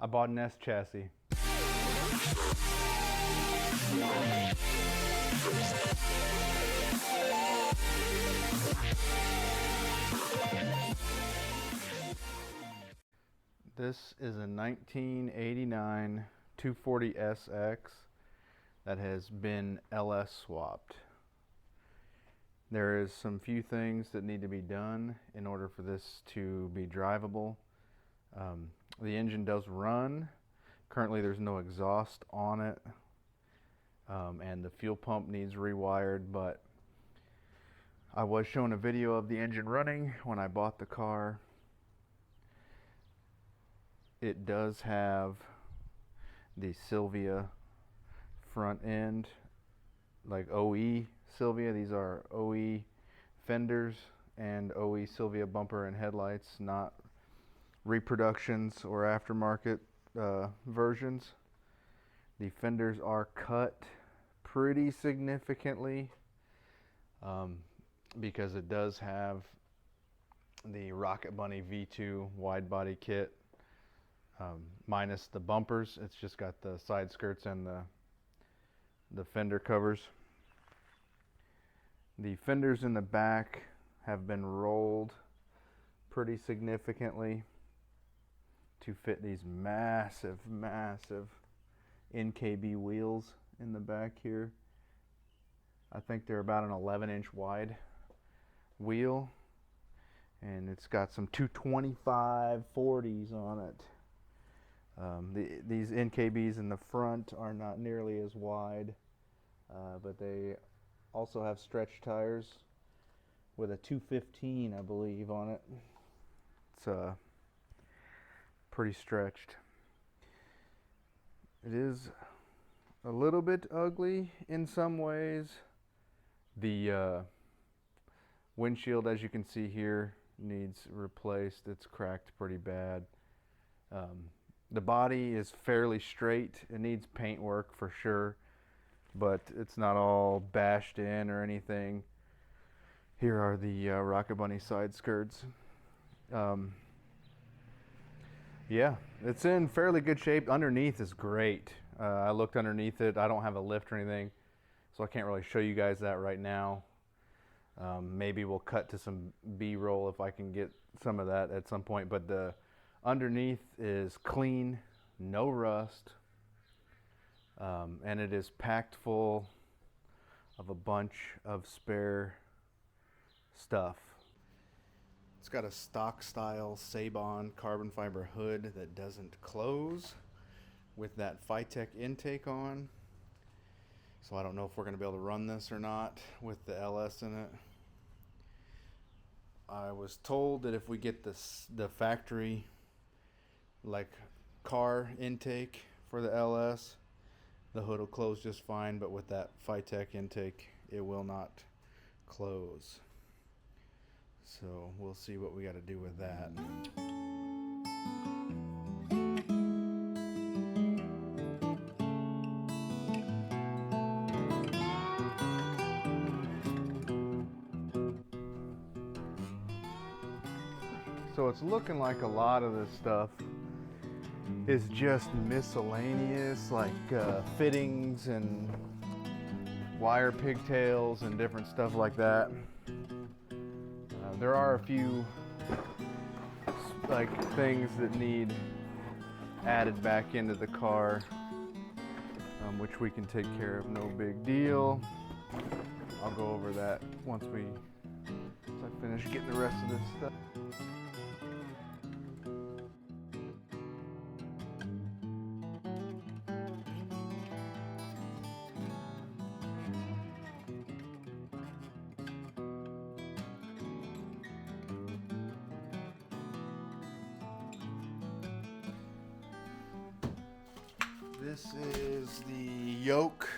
I bought an S chassis. This is a 1989 240SX that has been LS swapped. There is some few things that need to be done in order for this to be drivable. The engine does run. Currently there's no exhaust on it, and the fuel pump needs rewired, but I was shown a video of the engine running when I bought the car. It does have the Sylvia front end, like OE Sylvia. These are OE fenders and OE Sylvia bumper and headlights, not reproductions or aftermarket versions. The fenders are cut pretty significantly because it does have the Rocket Bunny V2 wide body kit, minus the bumpers. It's just got the side skirts and the fender covers. The fenders in the back have been rolled pretty significantly to fit these massive NKB wheels in the back here. I think they're about an 11-inch wide wheel, and it's got some 225 40s on it. These NKBs in the front are not nearly as wide, but they also have stretch tires with a 215, I believe, on it. It's pretty stretched. It is a little bit ugly in some ways. The windshield, as you can see here, needs replaced. It's cracked pretty bad. The body is fairly straight. It needs paint work for sure, but it's not all bashed in or anything. Here are the Rocket Bunny side skirts. Yeah, it's in fairly good shape. Underneath is great. I looked underneath it. I don't have a lift or anything, so I can't really show you guys that right now. Maybe we'll cut to some B-roll if I can get some of that at some point, but the underneath is clean, no rust, and it is packed full of a bunch of spare stuff. It's got a stock style Sabon carbon fiber hood that doesn't close with that Phytech intake on. So I don't know if we're going to be able to run this or not with the LS in it. I was told that if we get the factory like car intake for the LS, the hood will close just fine, but with that Phytech intake it will not close. So we'll see what we got to do with that. So it's looking like a lot of this stuff is just miscellaneous, like fittings and wire pigtails and different stuff like that. There are a few like things that need added back into the car, which we can take care of, no big deal. I'll go over that once I finish getting the rest of this stuff. This is the yoke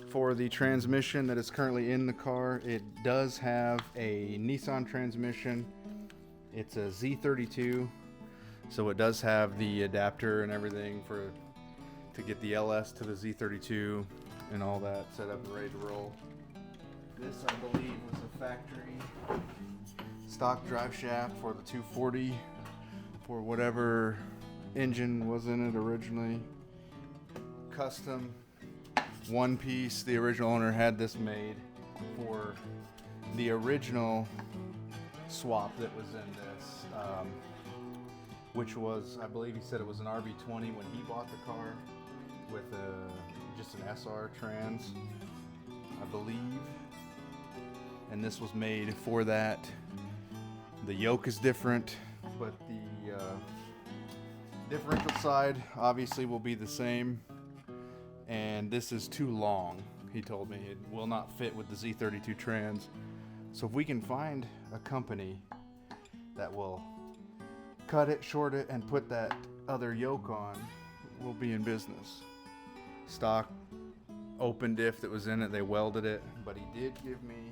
for the transmission that is currently in the car. It does have a Nissan transmission. It's a Z32, so it does have the adapter and everything to get the LS to the Z32 and all that set up and ready to roll. This, I believe, was a factory stock drive shaft for the 240 for whatever engine was in it originally. Custom, one piece. The original owner had this made for the original swap that was in this, which was, I believe he said it was an RB20 when he bought the car, with just an SR trans, I believe. And this was made for that. The yoke is different, but the differential side obviously will be the same. And this is too long, he told me. It will not fit with the Z32 trans. So if we can find a company that will cut it, short it, and put that other yoke on, we'll be in business. Stock open diff that was in it, they welded it, but he did give me,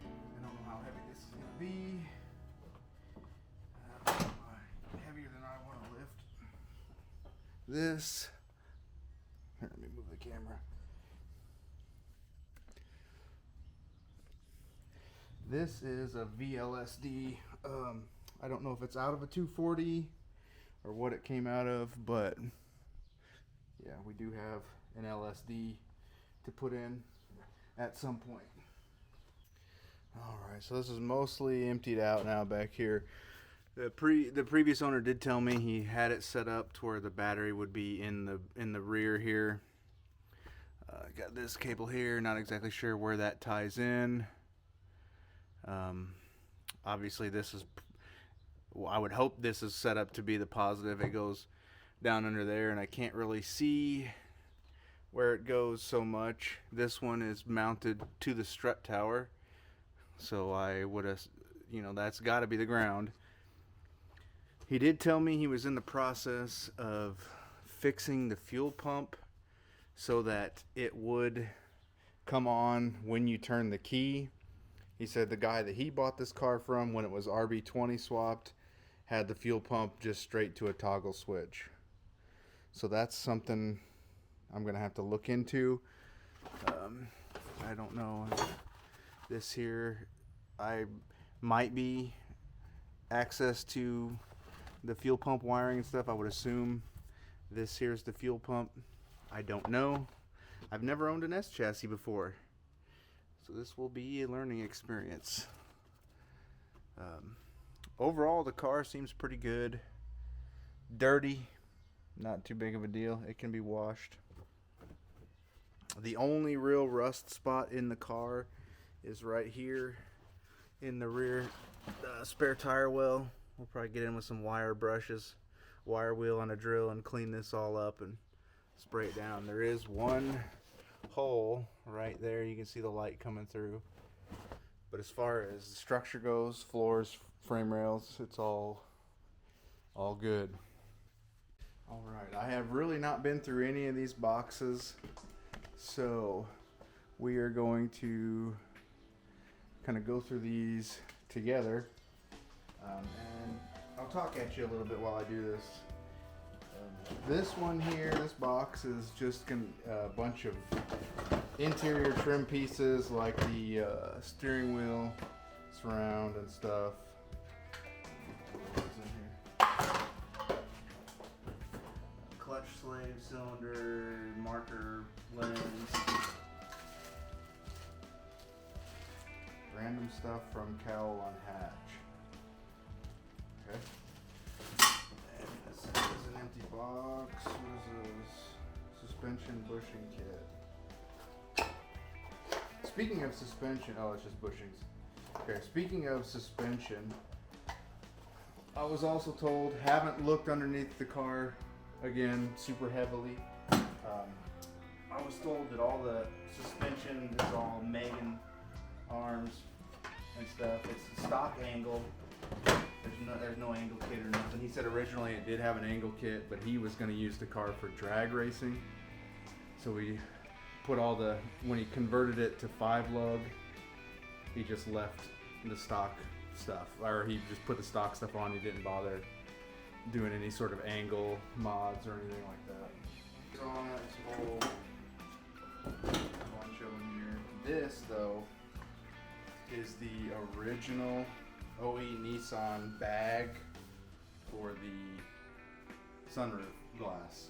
I don't know how heavy this is gonna be, heavier than I want to lift this. Here, let me move the camera. This is a VLSD. I don't know if it's out of a 240 or what it came out of, but yeah, we do have an LSD to put in at some point. Alright, so this is mostly emptied out now back here. The previous owner did tell me he had it set up to where the battery would be in the rear here. Got this cable here, not exactly sure where that ties in. Obviously this is, well, I would hope this is set up to be the positive. It goes down under there, and I can't really see where it goes so much. This one is mounted to the strut tower, so I would have, that's got to be the ground. He did tell me he was in the process of fixing the fuel pump so that it would come on when you turn the key. He said the guy that he bought this car from, when it was RB20 swapped, had the fuel pump just straight to a toggle switch. So that's something I'm going to have to look into. I don't know. This here, I might be access to the fuel pump wiring and stuff. I would assume this here's the fuel pump. I don't know. I've never owned an S chassis before, so this will be a learning experience. Overall, the car seems pretty good. Dirty, not too big of a deal. It can be washed. The only real rust spot in the car is right here in the rear spare tire well. We'll probably get in with some wire brushes, wire wheel on a drill, and clean this all up and spray it down. There is one hole right there. You can see the light coming through. But as far as the structure goes, floors, frame rails, it's all good. All right, I have really not been through any of these boxes, so we are going to kind of go through these together, and I'll talk at you a little bit while I do this. This one here, this box is just a bunch of interior trim pieces, like the steering wheel surround and stuff. What's in here? Clutch slave cylinder, marker lens, random stuff from cowl on hatch. Okay. And this is an empty box. What is this? Suspension bushing kit. Speaking of suspension, oh, it's just bushings. Okay, speaking of suspension, I was also told, haven't looked underneath the car again super heavily. I was told that all the suspension is all Megan arms and stuff. It's a stock angle. There's no angle kit or nothing. He said originally it did have an angle kit, but he was going to use the car for drag racing. So we put when he converted it to 5-lug, he just left the stock stuff, or he just put the stock stuff on. He didn't bother doing any sort of angle mods or anything like that. On this whole one showing here. This though is the original OE Nissan bag for the sunroof glass.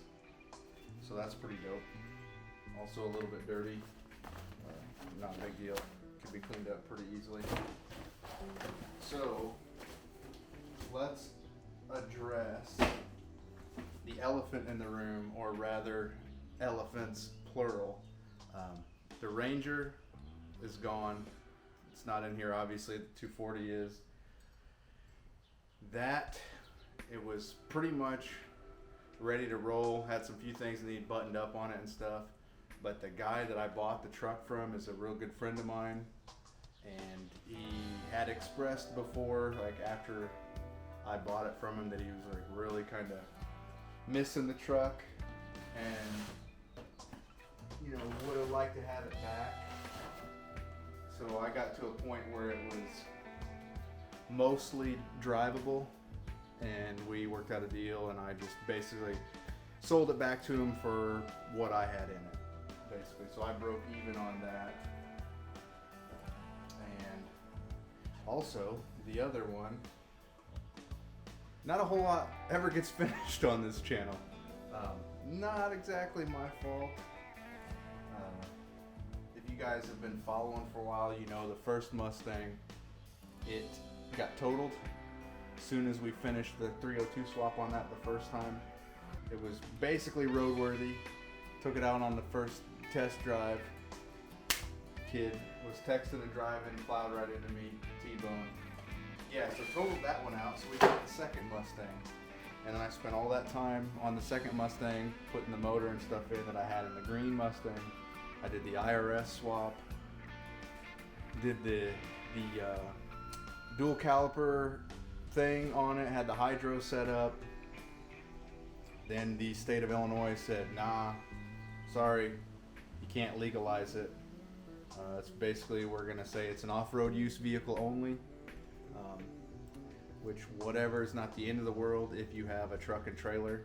So that's pretty dope. Also a little bit dirty. Not a big deal. Can be cleaned up pretty easily. So let's address the elephant in the room, or rather elephants plural. The Ranger is gone. It's not in here, obviously. The 240 is. It was pretty much ready to roll. Had some few things that need buttoned up on it and stuff. But the guy that I bought the truck from is a real good friend of mine. And he had expressed before, like after I bought it from him, that he was like really kind of missing the truck and, you know, would have liked to have it back. So I got to a point where it was mostly drivable, and we worked out a deal, and I just basically sold it back to him for what I had in it, basically. So I broke even on that. And also the other one, not a whole lot ever gets finished on this channel. Not exactly my fault. If you guys have been following for a while, you know the first Mustang, it got totaled as soon as we finished the 302 swap on that the first time. It was basically roadworthy. Took it out on the first test drive. Kid was texting and driving, plowed right into me, T-bone. Yeah, so totaled that one out, so we got the second Mustang. And then I spent all that time on the second Mustang, putting the motor and stuff in that I had in the green Mustang. I did the IRS swap, did the dual caliper thing on it, had the hydro set up. Then the state of Illinois said, nah, sorry, you can't legalize it. It's basically, we're gonna say it's an off-road use vehicle only. Which, whatever, is not the end of the world if you have a truck and trailer.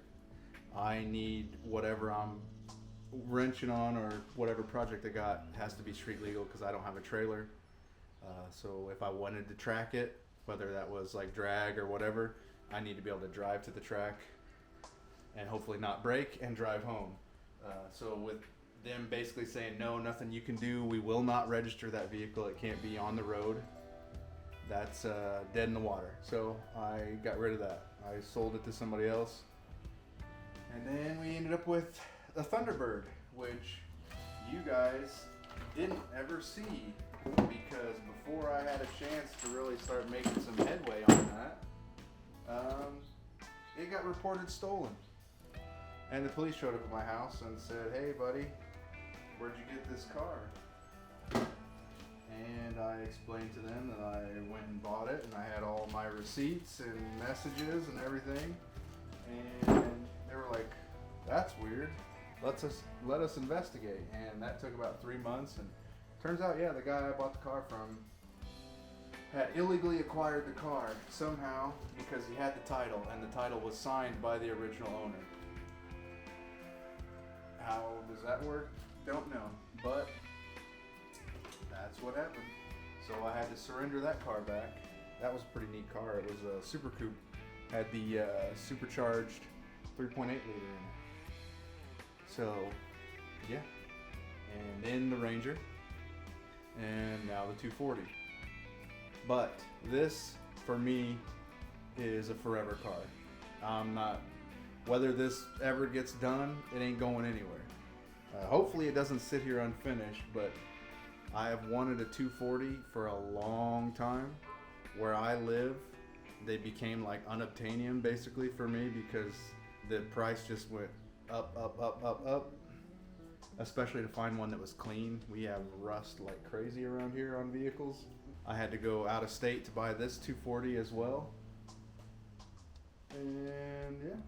I need whatever I'm wrenching on, or whatever project I got, has to be street legal because I don't have a trailer. So if I wanted to track it, whether that was like drag or whatever, I need to be able to drive to the track and hopefully not break and drive home. So with them basically saying, no, nothing you can do, we will not register that vehicle, it can't be on the road, that's dead in the water. So I got rid of that. I sold it to somebody else. And then we ended up with the Thunderbird, which you guys didn't ever see, because before I had a chance to really start making some headway on that, it got reported stolen. And the police showed up at my house and said, hey buddy, where'd you get this car? And I explained to them that I went and bought it, and I had all my receipts and messages and everything. And they were like, that's weird. Let us investigate. And that took about 3 months, and turns out, yeah, the guy I bought the car from had illegally acquired the car somehow because he had the title, and the title was signed by the original owner. How does that work? Don't know, but that's what happened. So I had to surrender that car back. That was a pretty neat car. It was a Super Coupe. Had the supercharged 3.8 liter in it. So, yeah. And then the Ranger. And now the 240. But this, for me, is a forever car. I'm not, whether this ever gets done, it ain't going anywhere. Hopefully it doesn't sit here unfinished, but I have wanted a 240 for a long time. Where I live, they became like unobtainium basically for me because the price just went up. Especially to find one that was clean. We have rust like crazy around here on vehicles. I had to go out of state to buy this 240 as well. And yeah,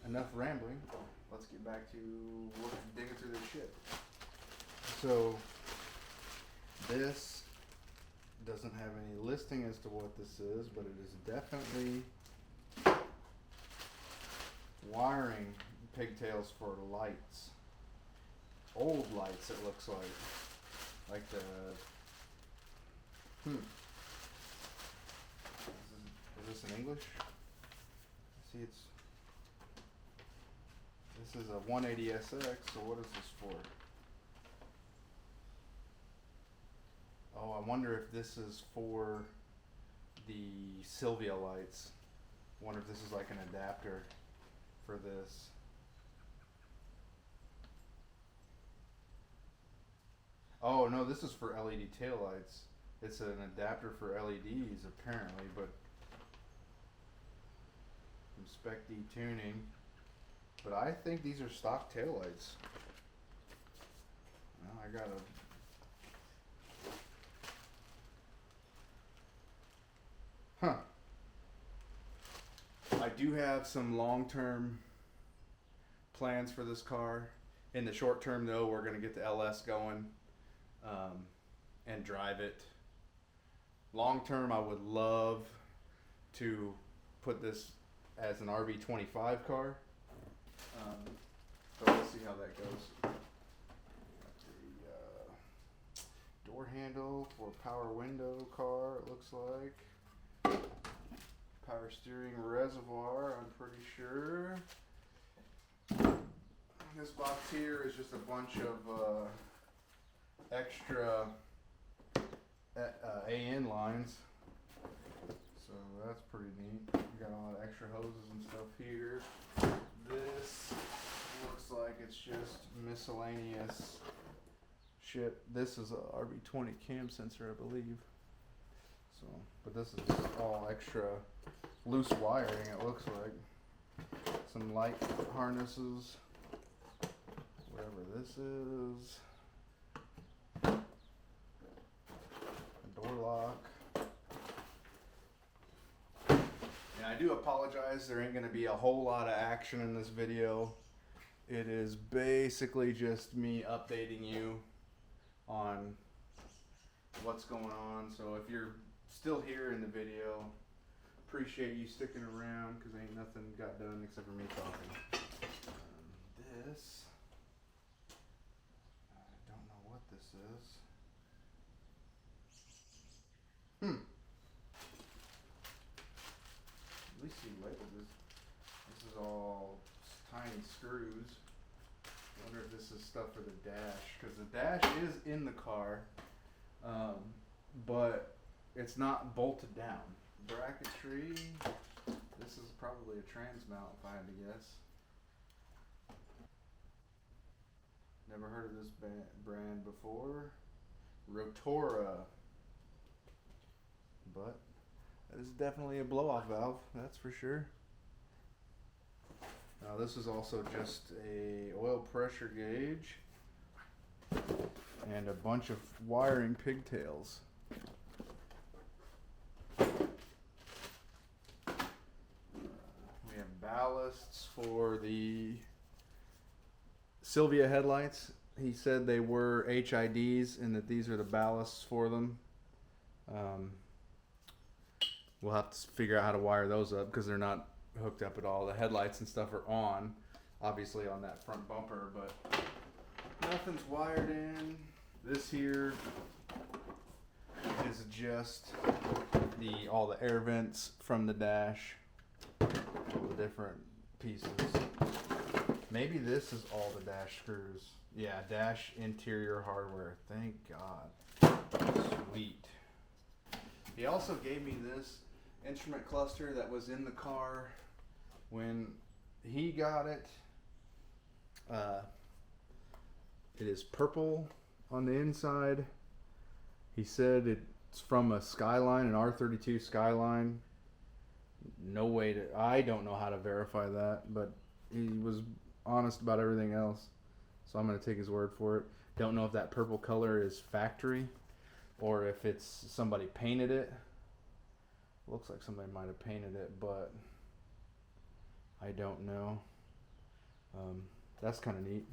enough rambling. Let's get back to digging through this shit. So this doesn't have any listing as to what this is, but it is definitely wiring pigtails for lights. Old lights, it looks like. Like the... Is this in English? See, it's This is a 180SX, so what is this for? Oh, I wonder if this is for the Sylvia lights. I wonder if this is like an adapter for this. Oh no, this is for LED taillights. It's an adapter for LEDs apparently, but some Spec D tuning. But I think these are stock taillights. Well, I gotta. Huh. I do have some long-term plans for this car. In the short term, though, we're gonna get the LS going and drive it. Long term, I would love to put this as an RV25 car. But we'll see how that goes. Got the door handle for power window car, it looks like. Power steering reservoir, I'm pretty sure. This box here is just a bunch of extra AN lines. So that's pretty neat. We got all the extra hoses and stuff here. This looks like it's just miscellaneous shit. This is a RB20 cam sensor, I believe. So, but this is all extra loose wiring, it looks like. Some light harnesses, whatever this is. A door lock. And I do apologize, there ain't gonna be a whole lot of action in this video. It is basically just me updating you on what's going on. So if you're still here in the video, appreciate you sticking around because ain't nothing got done except for me talking. This, I don't know what this is. At least he labeled this. This is all tiny screws. I wonder if this is stuff for the dash, because the dash is in the car, but it's not bolted down. Bracketry. This is probably a trans mount if I had to guess. Never heard of this brand before. Rotora. But that is definitely a blow-off valve, that's for sure. Now this is also just a oil pressure gauge and a bunch of wiring pigtails. We have ballasts for the Sylvia headlights. He said they were HIDs and that these are the ballasts for them. We'll have to figure out how to wire those up because they're not hooked up at all. The headlights and stuff are on, obviously on that front bumper, but nothing's wired in. This here is just all the air vents from the dash, all the different pieces. Maybe this is all the dash screws. Yeah, dash interior hardware. Thank God. Sweet. He also gave me this instrument cluster that was in the car when he got it. It is purple on the inside. He said it's from a Skyline, an R32 Skyline. No way to, I don't know how to verify that, but he was honest about everything else. So I'm going to take his word for it. Don't know if that purple color is factory or if it's somebody painted it. Looks like somebody might have painted it, but I don't know. That's kind of neat.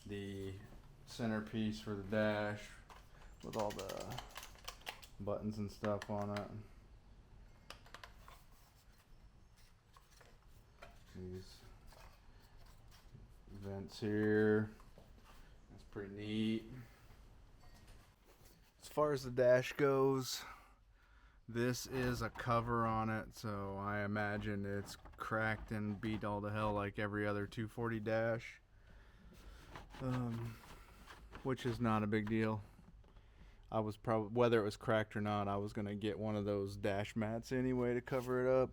The centerpiece for the dash with all the buttons and stuff on it. These vents here. That's pretty neat. As far as the dash goes, This is a cover on it, so I imagine it's cracked and beat all to hell like every other 240 dash, which is not a big deal. I was probably, whether it was cracked or not, I was gonna get one of those dash mats anyway to cover it up.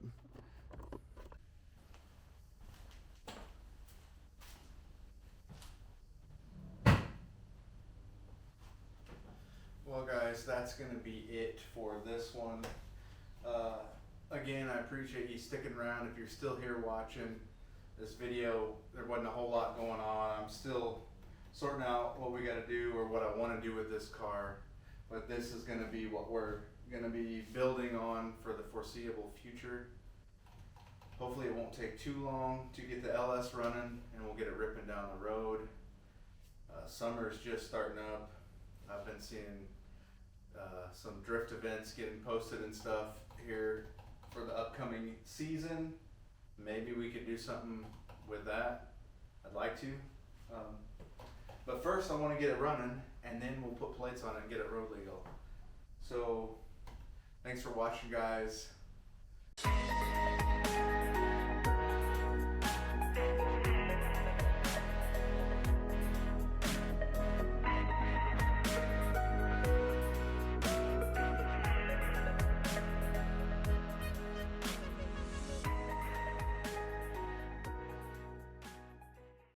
Well guys, that's going to be it for this one. Again, I appreciate you sticking around. If you're still here watching this video, there wasn't a whole lot going on. I'm still sorting out what we got to do or what I want to do with this car. But this is going to be what we're going to be building on for the foreseeable future. Hopefully it won't take too long to get the LS running and we'll get it ripping down the road. Summer's just starting up. I've been seeing some drift events getting posted and stuff here for the upcoming season. Maybe we could do something with that. I'd like to. But first I want to get it running and then we'll put plates on it and get it road legal. So thanks for watching, guys.